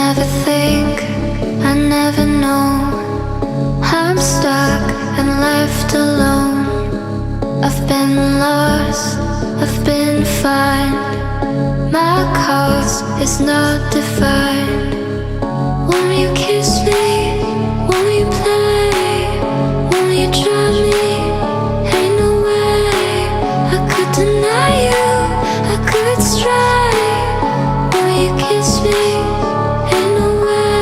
never think, I never know. I'm stuck and left alone. I've been lost, I've been fine. My cause is not defined. Won't you kiss me? Won't you play? Won't you try me? Ain't no way I could deny you, I could strike. Won't you kiss me? Ain't no way.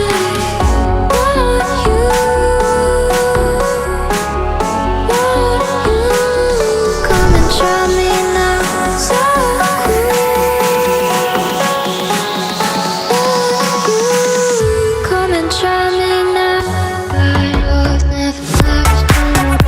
Want you, come and try me now, so come and try me now. I was never left alone.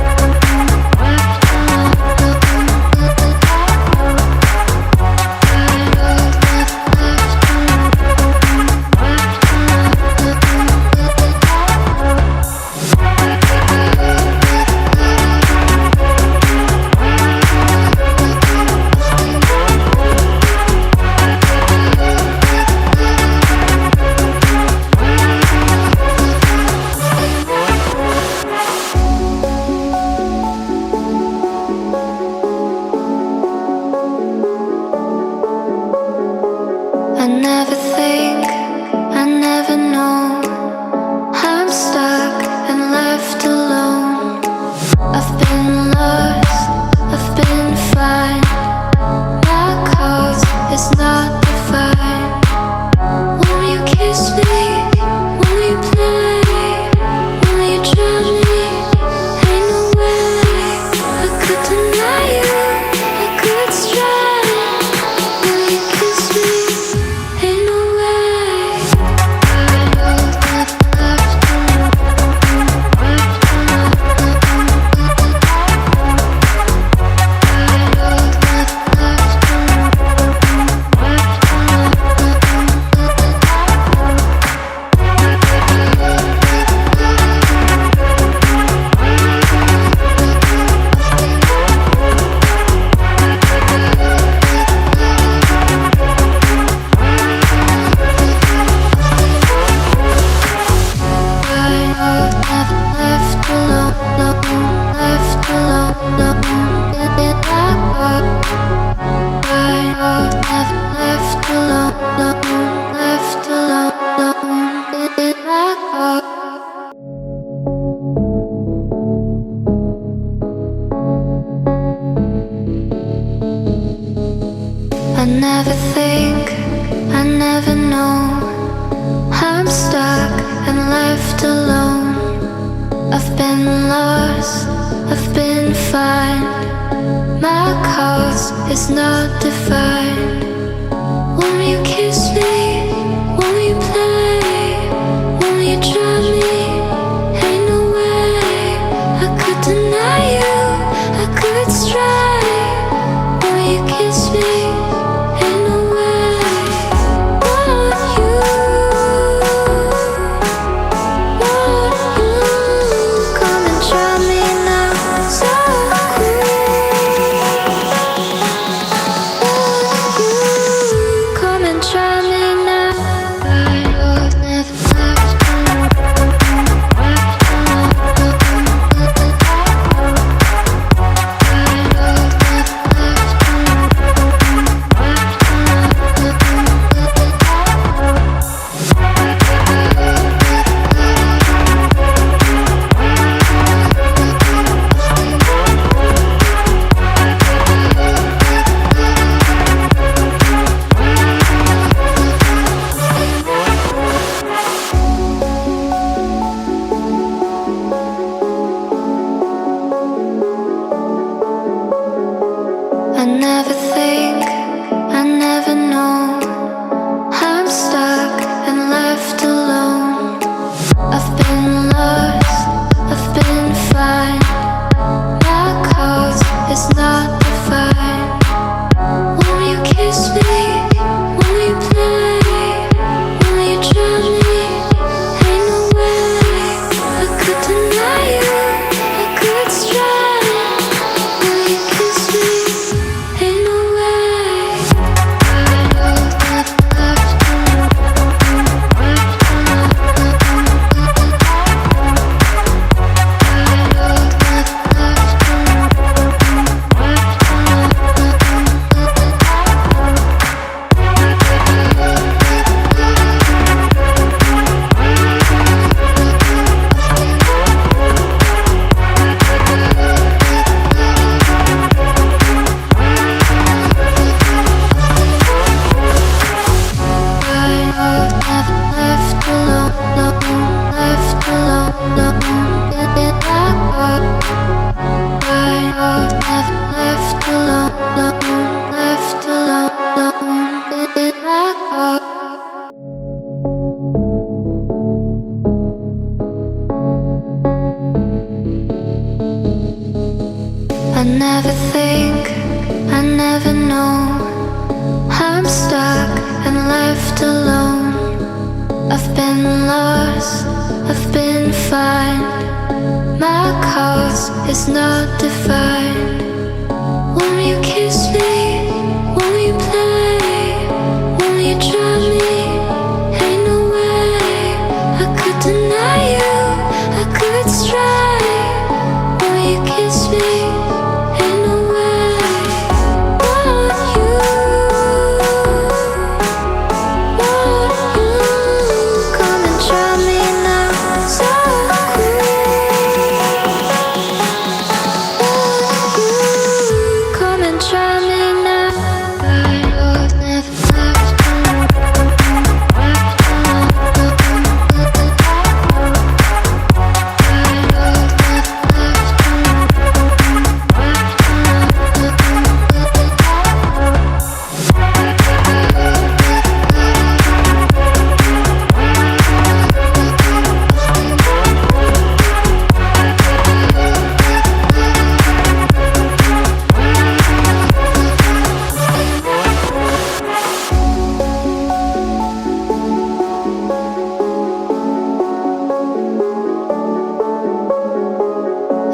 I never think, I never know. I'm stuck and left alone. I've been lost, I've been fine. My cause is not defined. Won't you kiss me? Won't you play? Won't you try me? Ain't no way I could deny you, I could strike. Will you kiss me? Ain't no way. I was never left alone. I never think, I never know. I'm stuck and left alone. I've been lost, I've been fine. My cause is not defined. Won't you kiss me? Won't you play? Won't you try me? Ain't no way I could deny you, I could strike. Won't you kiss me? Ain't no way. Want you, come and try me now, so cool. I never think, I never know. I'm stuck and left alone. I've been lost, I've been fine. My cause is not defined. Won't you kiss me? Won't you play? Won't you try me? Ain't no way I could deny you, I could stray. Won't you kiss me? Ain't no way. Want you, come and try me now, so come and try me now. I was never left alone.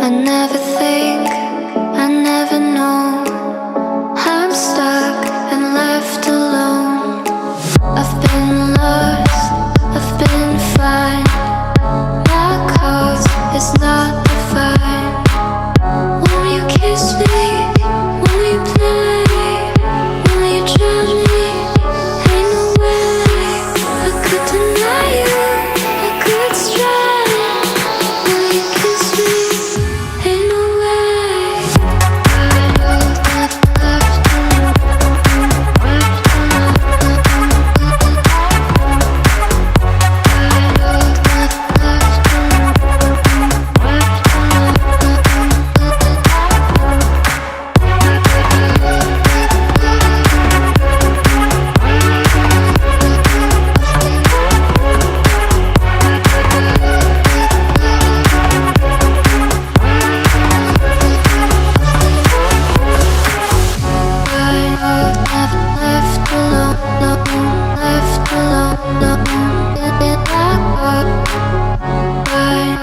I never think, I never know. I'm stuck and left alone. I've been lost, I've been fine. My cause is not defined. Won't you kiss me? Won't you play? Won't you try me? Ain't no way I could deny you, I could stray. Will you kiss me? Ain't no way. I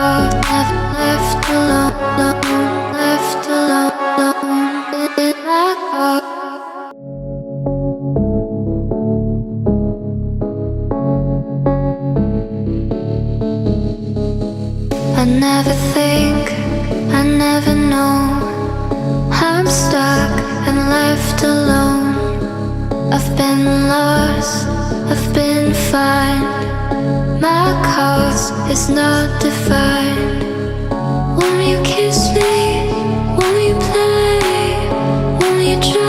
was never left alone. I never think, I never know. I'm stuck and left alone. I've been lost, I've been fine. My cause is not defined. Won't you kiss me? Won't you play? Won't you try?